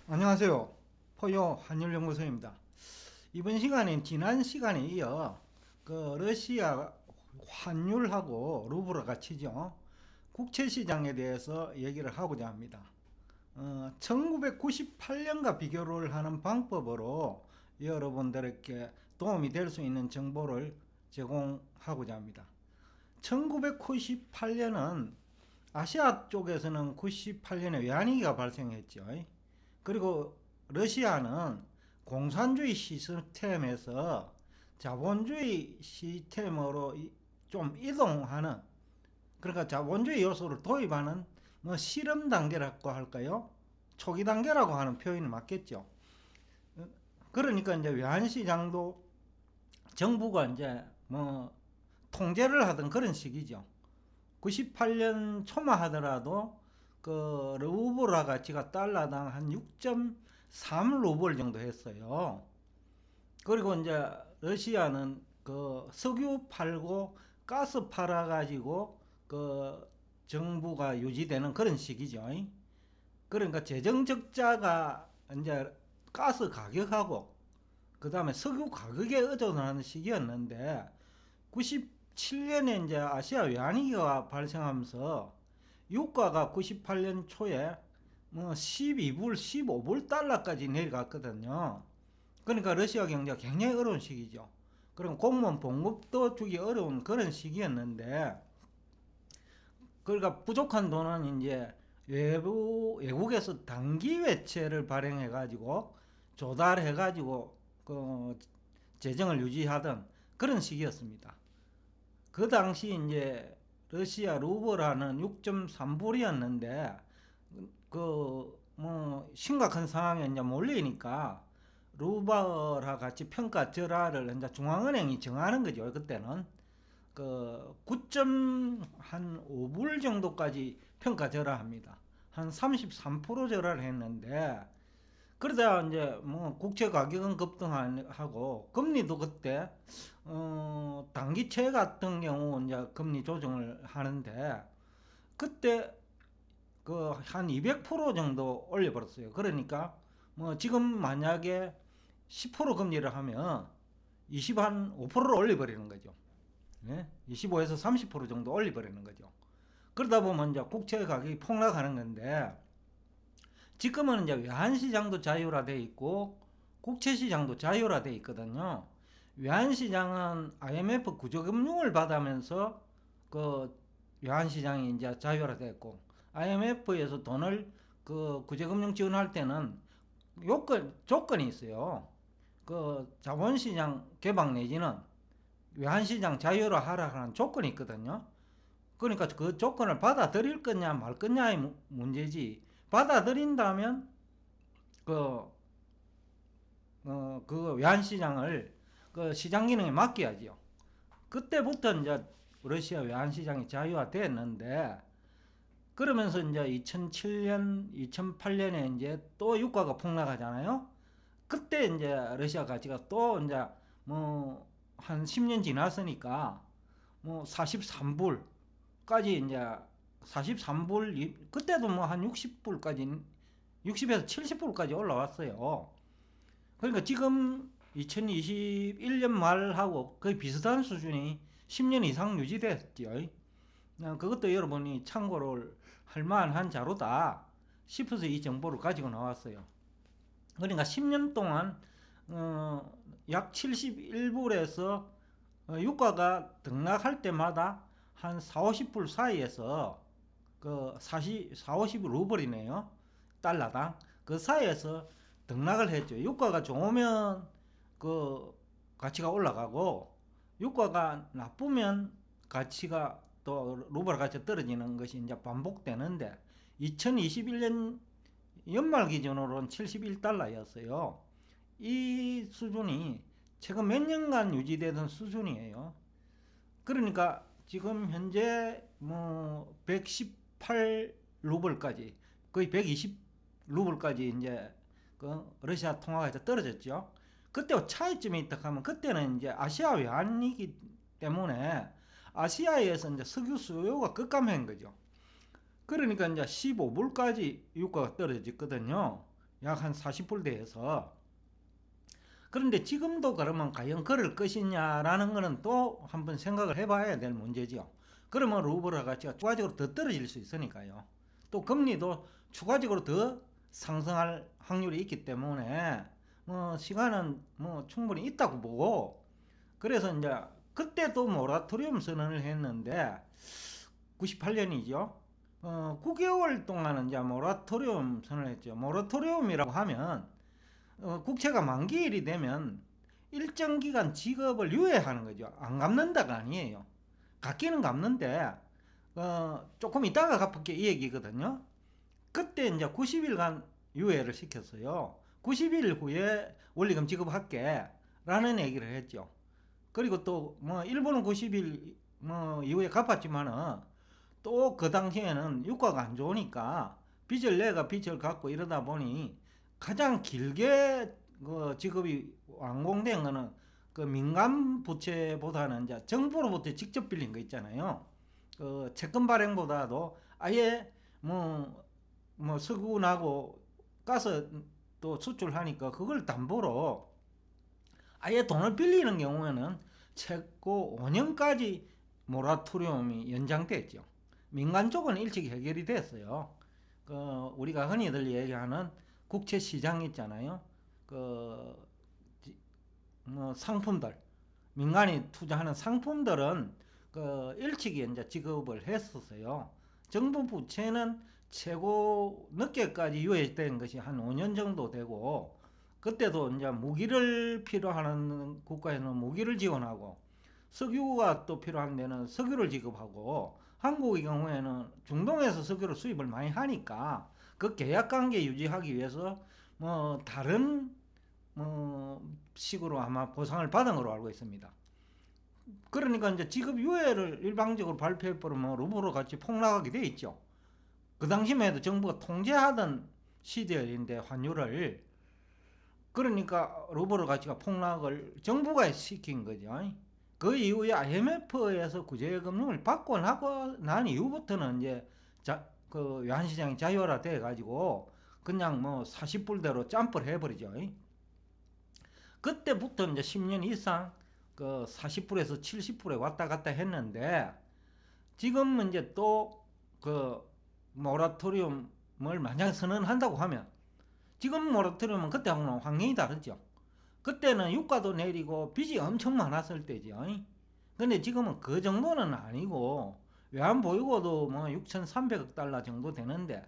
안녕하세요. 포요 한율연구소입니다. 이번 시간엔 지난 시간에 이어 러시아 환율하고 루블과 치죠. 국채시장에 대해서 얘기를 하고자 합니다. 1998년과 비교를 하는 방법으로 여러분들에게 도움이 될 수 있는 정보를 제공하고자 합니다. 1998년은 아시아 쪽에서는 98년에 외환위기가 발생했죠. 그리고 러시아는 공산주의 시스템에서 자본주의 시스템으로 좀 이동하는, 그러니까 자본주의 요소를 도입하는 뭐 실험 단계라고 할까요? 초기 단계라고 하는 표현이 맞겠죠. 그러니까 이제 외환시장도 정부가 이제 뭐 통제를 하던 그런 시기죠. 98년 초만 하더라도 그 루블화 가치가 달러당 한 6.3 루블 정도 했어요. 그리고 이제 러시아는 그 석유 팔고 가스 팔아 가지고 그 정부가 유지되는 그런 시기죠. 그러니까 재정 적자가 이제 가스 가격하고 그 다음에 석유 가격에 의존하는 시기였는데, 97년에 이제 아시아 외환위기가 발생하면서 유가가 98년 초에 뭐 12불, 15불 달러까지 내려갔거든요. 그러니까 러시아 경제가 굉장히 어려운 시기죠. 그리고 공무원 봉급도 주기 어려운 그런 시기였는데, 그러니까 부족한 돈은 이제 외국에서 단기 외채를 발행해 가지고 조달해 가지고 그 재정을 유지하던 그런 시기였습니다. 그 당시 이제 러시아 루블화는 6.3불이었는데 그 뭐 심각한 상황에 이제 몰리니까 루블화 같이 평가 절하를 이제 중앙은행이 정하는 거죠. 그때는 그 9.5불 정도까지 평가 절하합니다. 한 33% 절하를 했는데, 그러다 이제 뭐 국채 가격은 급등하고 금리도 그때 단기채 같은 경우 이제 금리 조정을 하는데, 그때 그 한 200% 정도 올려버렸어요. 그러니까 뭐 지금 만약에 10% 금리를 하면 25%를 올려버리는 거죠. 네? 25에서 30% 정도 올려버리는 거죠. 그러다 보면 이제 국채 가격이 폭락하는 건데, 지금은 이제 외환시장도 자율화되어 있고 국채시장도 자율화되어 있거든요. 외환시장은 IMF 구조금융을 받으면서 그 외환시장이 이제 자율화됐고, IMF에서 돈을 그 구제금융 지원할 때는 조건이 있어요. 그 자본시장 개방 내지는 외환시장 자율화 하라는 조건이 있거든요. 그러니까 그 조건을 받아들일 거냐 말 거냐의 문제지, 받아들인다면 그, 그 외환시장을 그 시장 기능에 맡겨야지요. 그때부터 이제 러시아 외환시장이 자유화됐는데, 그러면서 이제 2007년, 2008년에 이제 또 유가가 폭락하잖아요. 그때 이제 러시아 가치가 또 이제 뭐 한 10년 지났으니까 뭐 43불까지 이제 43불, 그때도 뭐 한 60불까지, 60에서 70불까지 올라왔어요. 그러니까 지금 2021년 말하고 거의 비슷한 수준이 10년 이상 유지됐죠. 그것도 여러분이 참고를 할 만한 자료다 싶어서 이 정보를 가지고 나왔어요. 그러니까 10년 동안 약 71불에서 유가가 등락할 때마다 한 4, 50불 사이에서 그 4, 50루블이네요. 달러당. 그 사이에서 등락을 했죠. 유가가 좋으면 그 가치가 올라가고, 유가가 나쁘면 가치가 또 루블 가치가 떨어지는 것이 이제 반복되는데, 2021년 연말 기준으로는 71달러였어요. 이 수준이 최근 몇 년간 유지되던 수준이에요. 그러니까 지금 현재 뭐 118 루블까지, 거의 120 루블까지 이제 그 러시아 통화가 떨어졌죠. 그때 차이점이 있다 하면, 그때는 이제 아시아 외환위기 때문에 아시아에서 이제 석유 수요가 급감한 거죠. 그러니까 이제 15불까지 유가가 떨어졌거든요. 약 한 40불 대해서. 그런데 지금도 그러면 과연 그럴 것이냐라는 거는 또 한번 생각을 해봐야 될 문제죠. 그러면 루블 가치가 추가적으로 더 떨어질 수 있으니까요. 또 금리도 추가적으로 더 상승할 확률이 있기 때문에 시간은 충분히 있다고 보고, 그래서 이제 그때도 모라토리움 선언을 했는데 98년이죠. 9개월 동안은 이제 모라토리움 선언을 했죠. 모라토리움이라고 하면 국채가 만기일이 되면 일정 기간 지급을 유예하는 거죠. 안 갚는다가 아니에요. 갚기는 갚는데 조금 있다가 갚을게 이 얘기거든요. 그때 이제 90일간 유예를 시켰어요. 90일 후에 원리금 지급할게 라는 얘기를 했죠. 그리고 또 일본은 90일 이후에 갚았지만은 또 그 당시에는 유가가 안 좋으니까 빚을 내가 빚을 갚고 이러다 보니 가장 길게 그 지급이 완공된 거는 그 민간 부채보다는 이제 정부로부터 직접 빌린 거 있잖아요. 그 채권 발행보다도 아예 석유나고 가스 또 수출하니까 그걸 담보로 아예 돈을 빌리는 경우에는 최고 5년까지 모라토리움이 연장됐죠. 민간 쪽은 일찍 해결이 됐어요. 우리가 흔히들 얘기하는 국채 시장 있잖아요. 상품들, 민간이 투자하는 상품들은 일찍이 이제 지급을 했었어요. 정부 부채는 최고 늦게까지 유예된 것이 한 5년 정도 되고, 그때도 이제 무기를 필요하는 국가에는 무기를 지원하고, 석유가 또 필요한 데는 석유를 지급하고, 한국의 경우에는 중동에서 석유를 수입을 많이 하니까 그 계약 관계 유지하기 위해서 다른 식으로 아마 보상을 받은 걸로 알고 있습니다. 그러니까 이제 지급 유예를 일방적으로 발표해버리면 루블로 같이 폭락하게 돼 있죠. 그 당시만 해도 정부가 통제하던 시대인데 환율을, 그러니까 루블 가치가 폭락을 정부가 시킨 거죠. 그 이후에 IMF에서 구제금융을 받고 나고 난 이후부터는 이제 그 외환시장이 자유화돼 가지고 그냥 40불대로 점프를 해버리죠. 그때부터 이제 10년 이상 그 40불에서 70불에 왔다 갔다 했는데, 지금 이제 또 그 모라토리움을 만약 선언한다고 하면, 지금 모라토리움은 그때하고는 환경이 다르죠. 그때는 유가도 내리고 빚이 엄청 많았을 때죠. 근데 지금은 그 정도는 아니고 외환 보유고도 6,300억 달러 정도 되는데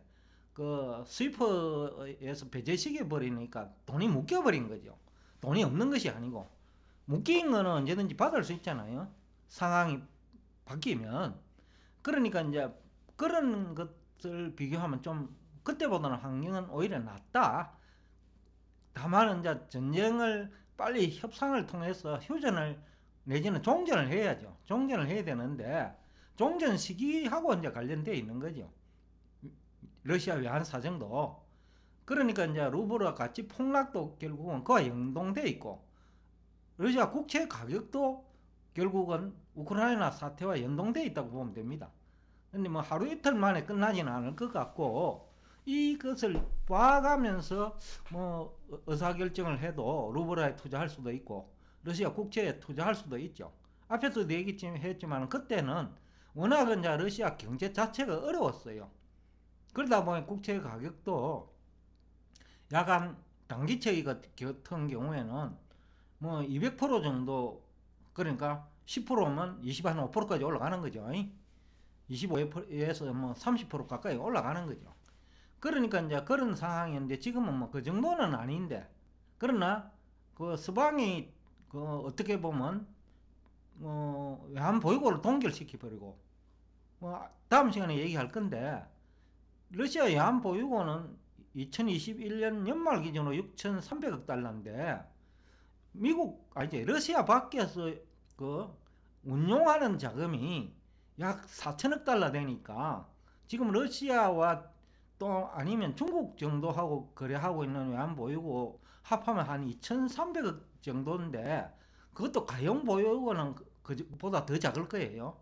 그 스위프에서 배제시켜 버리니까 돈이 묶여 버린 거죠. 돈이 없는 것이 아니고 묶인 거는 언제든지 받을 수 있잖아요. 상황이 바뀌면. 그러니까 이제 그런 것을 비교하면 좀 그때보다는 환경은 오히려 낫다. 다만 이제 전쟁을 빨리 협상을 통해서 휴전을 내지는 종전을 해야죠. 종전을 해야 되는데 종전 시기하고 이제 관련되어 있는 거죠. 러시아 외환 사정도. 그러니까 이제 루블과 같이 폭락도 결국은 그와 연동돼 있고, 러시아 국채 가격도 결국은 우크라이나 사태와 연동돼 있다고 보면 됩니다. 근데 하루 이틀 만에 끝나지는 않을 것 같고, 이것을 봐가면서 의사결정을 해도 루블에 투자할 수도 있고 러시아 국채에 투자할 수도 있죠. 앞에서도 얘기했지만 그때는 워낙 이제 러시아 경제 자체가 어려웠어요. 그러다 보니 국채 가격도 약간 단기채 같은 경우에는 200% 정도, 그러니까 10%면 25%까지 올라가는 거죠. 25에서 30% 가까이 올라가는 거죠. 그러니까 이제 그런 상황인데 지금은 그 정도는 아닌데, 그러나 그 서방이 어떻게 보면 외환 보유고를 동결시켜 버리고, 다음 시간에 얘기할 건데, 러시아 외환 보유고는 2021년 연말 기준으로 6,300억 달러인데 러시아 밖에서 그 운용하는 자금이 약 4천억 달러 되니까, 지금 러시아와 또 아니면 중국 정도하고 거래하고 있는 외환보유고 합하면 한 2,300억 정도인데, 그것도 가용 보유고는 그보다 더 작을 거예요.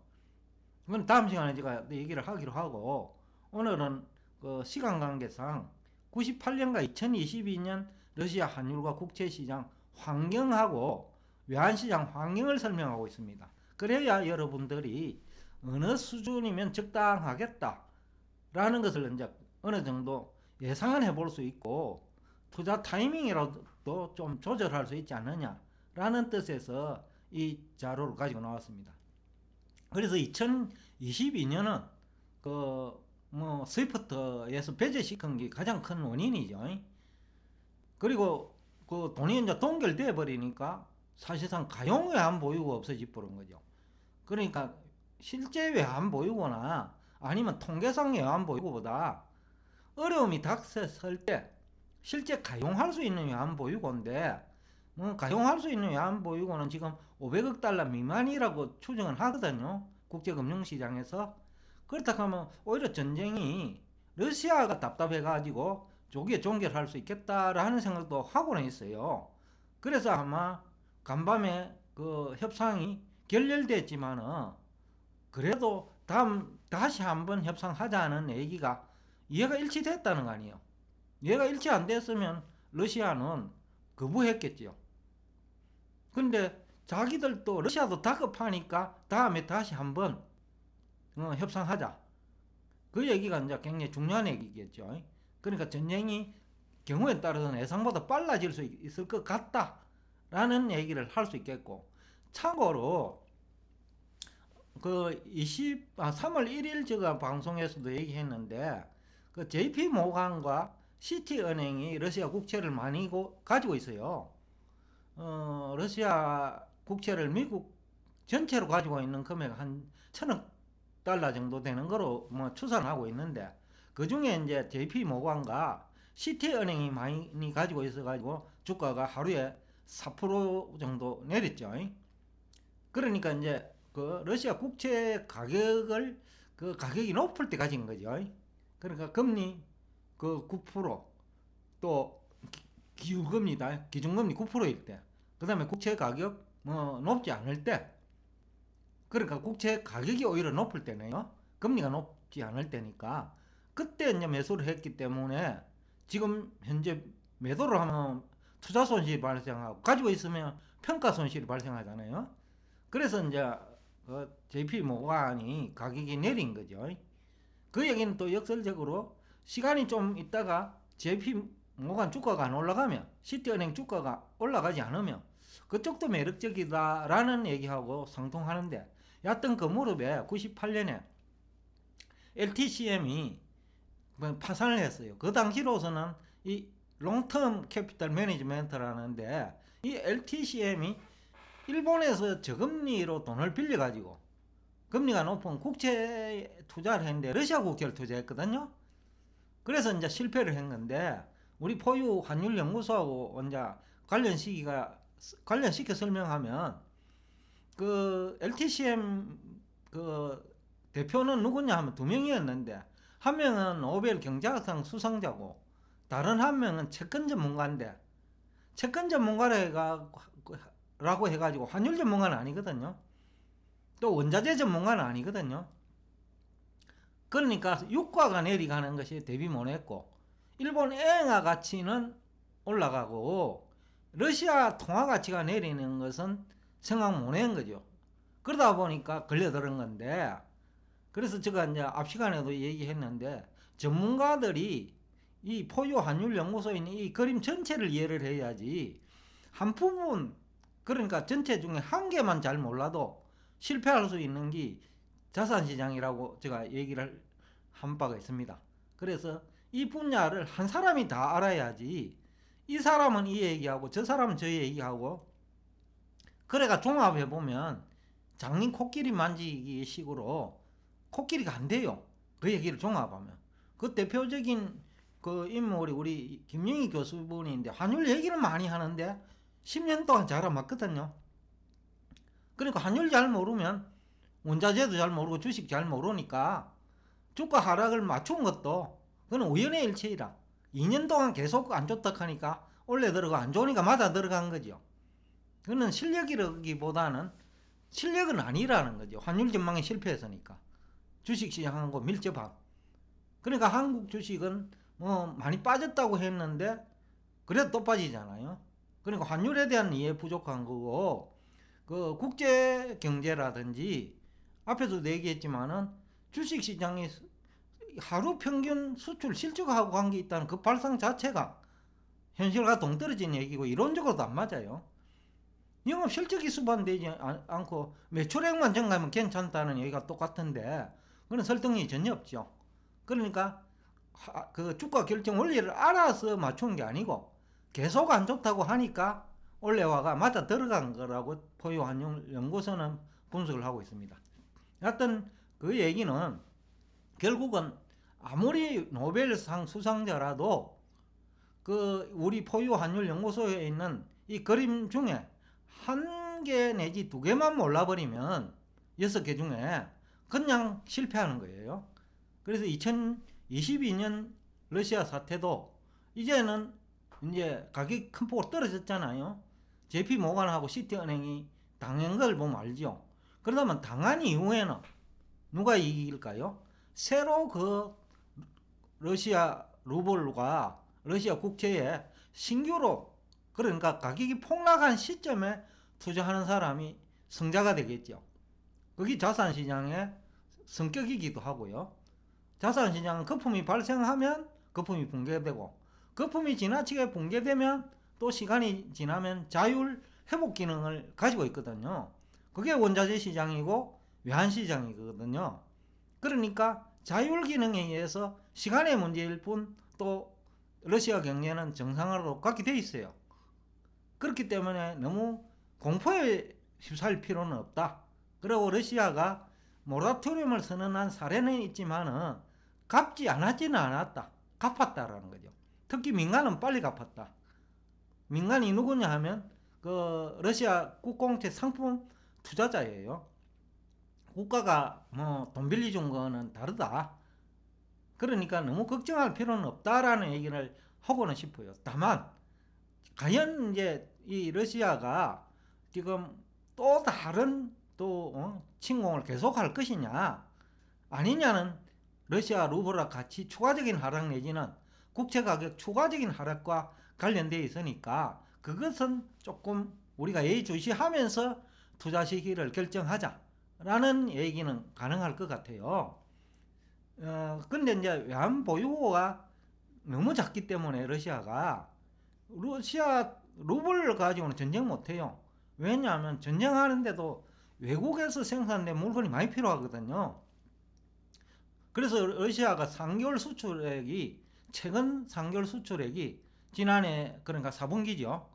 그건 다음 시간에 제가 얘기를 하기로 하고, 오늘은 그 시간 관계상 98년과 2022년 러시아 환율과 국채시장 환경하고 외환시장 환경을 설명하고 있습니다. 그래야 여러분들이 어느 수준이면 적당하겠다 라는 것을 이제 어느 정도 예상을 해볼 수 있고 투자 타이밍이라도 좀 조절할 수 있지 않느냐 라는 뜻에서 이 자료를 가지고 나왔습니다. 그래서 2022년은 스위프트에서 배제시킨 게 가장 큰 원인이죠. 그리고 그 돈이 이제 동결돼 버리니까 사실상 가용 외환 보유가 없어져 버린 거죠. 그러니까 실제 외환 보유고나 아니면 통계상 외환 보유고보다 어려움이 닥쳤을 때 실제 가용할 수 있는 외환 보유고인데 가용할 수 있는 외환 보유고는 지금 500억 달러 미만이라고 추정을 하거든요. 국제금융시장에서. 그렇다고 하면 오히려 전쟁이 러시아가 답답해가지고 조기에 종결할 수 있겠다라는 생각도 하고는 있어요. 그래서 아마 간밤에 그 협상이 결렬됐지만은 그래도 다시 한번 협상하자는 얘기가 이해가 일치됐다는 거 아니에요. 이해가 일치 안 됐으면 러시아는 거부했겠죠. 근데 자기들도 러시아도 다급하니까 다음에 다시 한번 협상하자. 그 얘기가 이제 굉장히 중요한 얘기겠죠. 그러니까 전쟁이 경우에 따라서는 예상보다 빨라질 수 있을 것 같다라는 얘기를 할 수 있겠고, 참고로 그 3월 1일 제가 방송에서도 얘기했는데 그 JP 모간과 시티은행이 러시아 국채를 많이 가지고 있어요. 러시아 국채를 미국 전체로 가지고 있는 금액 한 1000억 달러 정도 되는 거로 추산하고 있는데, 그 중에 이제 JP 모간과 시티은행이 많이 가지고 있어가지고 주가가 하루에 4% 정도 내렸죠. 그러니까 이제 그 러시아 국채 가격을 그 가격이 높을 때 가진 거죠. 그러니까 금리 그 9%또 기준금리다. 기준금리 9%일 때, 그 다음에 국채 가격 높지 않을 때, 그러니까 국채 가격이 오히려 높을 때네요. 금리가 높지 않을 때니까 그때 이제 매수를 했기 때문에 지금 현재 매도를 하면 투자 손실이 발생하고 가지고 있으면 평가 손실이 발생하잖아요. 그래서 이제 JP 모간이 가격이 내린 거죠. 그 얘기는 또 역설적으로 시간이 좀 있다가 JP 모간 주가가 안 올라가면, 시티은행 주가가 올라가지 않으면 그쪽도 매력적이다라는 얘기하고 상통하는데, 여하튼 그 무렵에 98년에 LTCM이 파산을 했어요. 그 당시로서는 이 롱텀 캐피탈 매니지먼트라는데, 이 LTCM이 일본에서 저금리로 돈을 빌려가지고 금리가 높은 국채에 투자를 했는데 러시아 국채를 투자했거든요. 그래서 이제 실패를 한 건데, 우리 포유 환율 연구소하고 이제 관련시켜 설명하면, 그 LTCM 그 대표는 누구냐 하면 2명이었는데, 한 명은 노벨 경제학상 수상자고 다른 한 명은 채권 전문가인데, 채권 전문가라고 해가지고 환율 전문가는 아니거든요. 또 원자재 전문가는 아니거든요. 그러니까 유가가 내려가는 것이 대비 못했고, 일본 엔화 가치는 올라가고 러시아 통화 가치가 내리는 것은 생각 못한 거죠. 그러다 보니까 걸려들은 건데, 그래서 제가 이제 앞 시간에도 얘기했는데, 전문가들이 이 포유 환율 연구소에 있는 이 그림 전체를 이해를 해야지, 한 부분, 그러니까 전체 중에 한 개만 잘 몰라도 실패할 수 있는 게 자산시장이라고 제가 얘기를 한 바가 있습니다. 그래서 이 분야를 한 사람이 다 알아야지, 이 사람은 이 얘기하고 저 사람은 저 얘기하고, 그래가 종합해보면 장님 코끼리 만지기 식으로 코끼리가 안 돼요. 그 얘기를 종합하면. 그 대표적인 그 인물이 우리 김영희 교수분인데, 환율 얘기를 많이 하는데 10년 동안 잘 안 맞거든요. 그러니까 환율 잘 모르면 원자재도 잘 모르고 주식 잘 모르니까 주가 하락을 맞춘 것도 그건 우연의 일치이라 2년 동안 계속 안 좋다 하니까 올려 들어가, 안 좋으니까 맞아 들어간 거죠. 그거는 실력이라기보다는 실력은 아니라는 거죠. 환율 전망에 실패했으니까. 주식시장하고 밀접함. 그러니까 한국 주식은 많이 빠졌다고 했는데 그래도 또 빠지잖아요. 그러니까 환율에 대한 이해 부족한 거고, 그 국제 경제라든지 앞에서도 얘기했지만은 주식시장이 하루 평균 수출 실적하고 관계 있다는 그 발상 자체가 현실과 동떨어진 얘기고 이론적으로도 안 맞아요. 영업 실적이 수반되지 않고 매출액만 증가하면 괜찮다는 얘기가 똑같은데 그건 설득력이 전혀 없죠. 그러니까 그 주가 결정 원리를 알아서 맞춘 게 아니고 계속 안 좋다고 하니까 올해와가 맞아 들어간 거라고 포유환율연구소는 분석을 하고 있습니다. 하여튼 그 얘기는 결국은 아무리 노벨상 수상자라도 그 우리 포유환율연구소에 있는 이 그림 중에 한 개 내지 두 개만 몰라버리면 6개 중에 그냥 실패하는 거예요. 그래서 2022년 러시아 사태도 이제는 이제 가격이 큰 폭으로 떨어졌잖아요. JP 모간하고 시티은행이 당한 걸 보면 알죠. 그러다면 당한 이후에는 누가 이길까요? 새로 그 러시아 루블과 러시아 국채에 신규로, 그러니까 가격이 폭락한 시점에 투자하는 사람이 승자가 되겠죠. 그게 자산시장의 성격이기도 하고요. 자산시장은 거품이 발생하면 거품이 붕괴되고, 거품이 지나치게 붕괴되면 또 시간이 지나면 자율 회복 기능을 가지고 있거든요. 그게 원자재 시장이고 외환 시장이거든요. 그러니까 자율 기능에 의해서 시간의 문제일 뿐 또 러시아 경제는 정상화로 가게 돼 있어요. 그렇기 때문에 너무 공포에 휩싸일 필요는 없다. 그리고 러시아가 모라토리움을 선언한 사례는 있지만은 갚지 않았지는 않았다. 갚았다라는 거죠. 특히 민간은 빨리 갚았다. 민간이 누구냐 하면 그 러시아 국공채 상품 투자자예요. 국가가 뭐 돈 빌려준 거는 다르다. 그러니까 너무 걱정할 필요는 없다라는 얘기를 하고는 싶어요. 다만 과연 이제 이 러시아가 지금 또 다른 또 침공을 계속할 것이냐 아니냐는 러시아 루블과 같이 추가적인 하락 내지는 국채 가격 추가적인 하락과 관련되어 있으니까 그것은 조금 우리가 예의주시하면서 투자 시기를 결정하자라는 얘기는 가능할 것 같아요. 근데 이제 외환 보유고가 너무 작기 때문에 러시아 루블을 가지고는 전쟁 못해요. 왜냐하면 전쟁하는데도 외국에서 생산된 물건이 많이 필요하거든요. 그래서 러시아가 최근 3개월 수출액이 지난해 그러니까 4분기죠.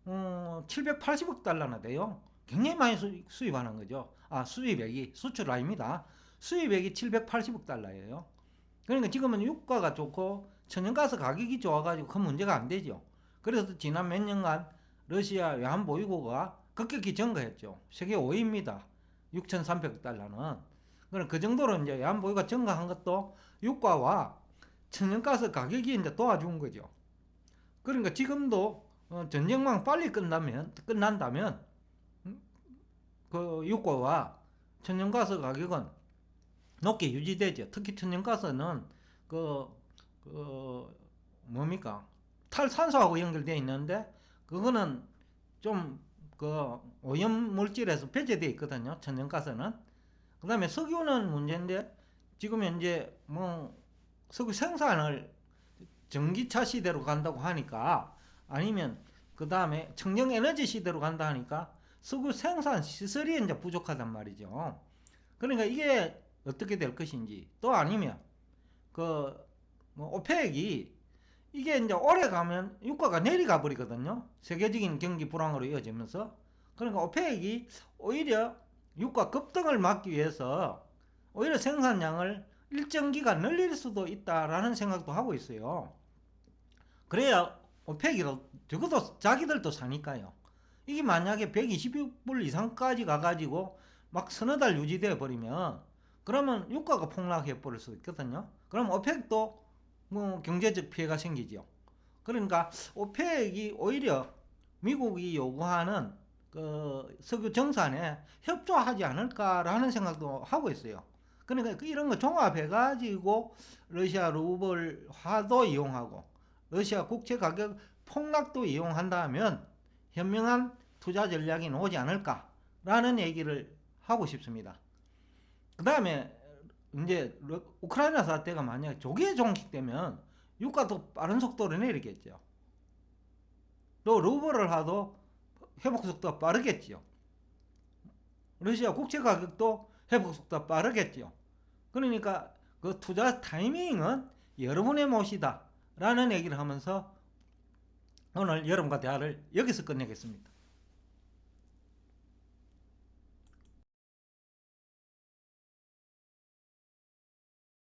780억 달러나 돼요. 굉장히 많이 수입하는 거죠. 수입액이 수출 아닙니다. 수입액이 780억 달러예요. 그러니까 지금은 유가가 좋고 천연가스 가격이 좋아가지고 큰 문제가 안 되죠. 그래서 지난 몇 년간 러시아 외환보유고가 급격히 증가했죠. 세계 5위입니다. 6,300억 달러는. 그 정도로 이제 외환보유가 증가한 것도 유가와 천연가스 가격이 이제 도와준 거죠. 그러니까 지금도 전쟁만 빨리 끝난다면 그 유가와 천연가스 가격은 높게 유지되죠. 특히 천연가스는 그, 뭡니까? 탈산소하고 연결되어 있는데 그거는 좀 그 오염 물질에서 배제되어 있거든요. 천연가스는. 그 다음에 석유는 문제인데 지금 현재 뭐 석유 생산을 전기차 시대로 간다고 하니까 아니면 그 다음에 청정에너지 시대로 간다 하니까 석유 생산 시설이 이제 부족하단 말이죠. 그러니까 이게 어떻게 될 것인지 또 아니면 뭐 오펙이 이게 이제 오래 가면 유가가 내려가 버리거든요. 세계적인 경기 불황으로 이어지면서. 그러니까 오펙이 오히려 유가 급등을 막기 위해서 오히려 생산량을 일정 기간 늘릴 수도 있다라는 생각도 하고 있어요. 그래야 오펙이 적어도 자기들도 사니까요. 이게 만약에 120불 이상까지 가가지고 막 서너 달 유지되어 버리면 그러면 유가가 폭락해 버릴 수 있거든요. 그럼 오펙도 뭐 경제적 피해가 생기죠. 그러니까 오펙이 오히려 미국이 요구하는 그 석유 정산에 협조하지 않을까라는 생각도 하고 있어요. 그러니까 이런 거 종합해가지고 러시아 루블화도 이용하고 러시아 국채 가격 폭락도 이용한다면 현명한 투자 전략이 나오지 않을까라는 얘기를 하고 싶습니다. 그 다음에 이제 우크라이나 사태가 만약 조기에 종식되면 유가도 빠른 속도로 내리겠죠. 또 루블을 하도 회복 속도가 빠르겠죠. 러시아 국채 가격도 회복 속도가 빠르겠죠. 그러니까 그 투자 타이밍은 여러분의 몫이다 라는 얘기를 하면서 오늘 여러분과 대화를 여기서 끝내겠습니다.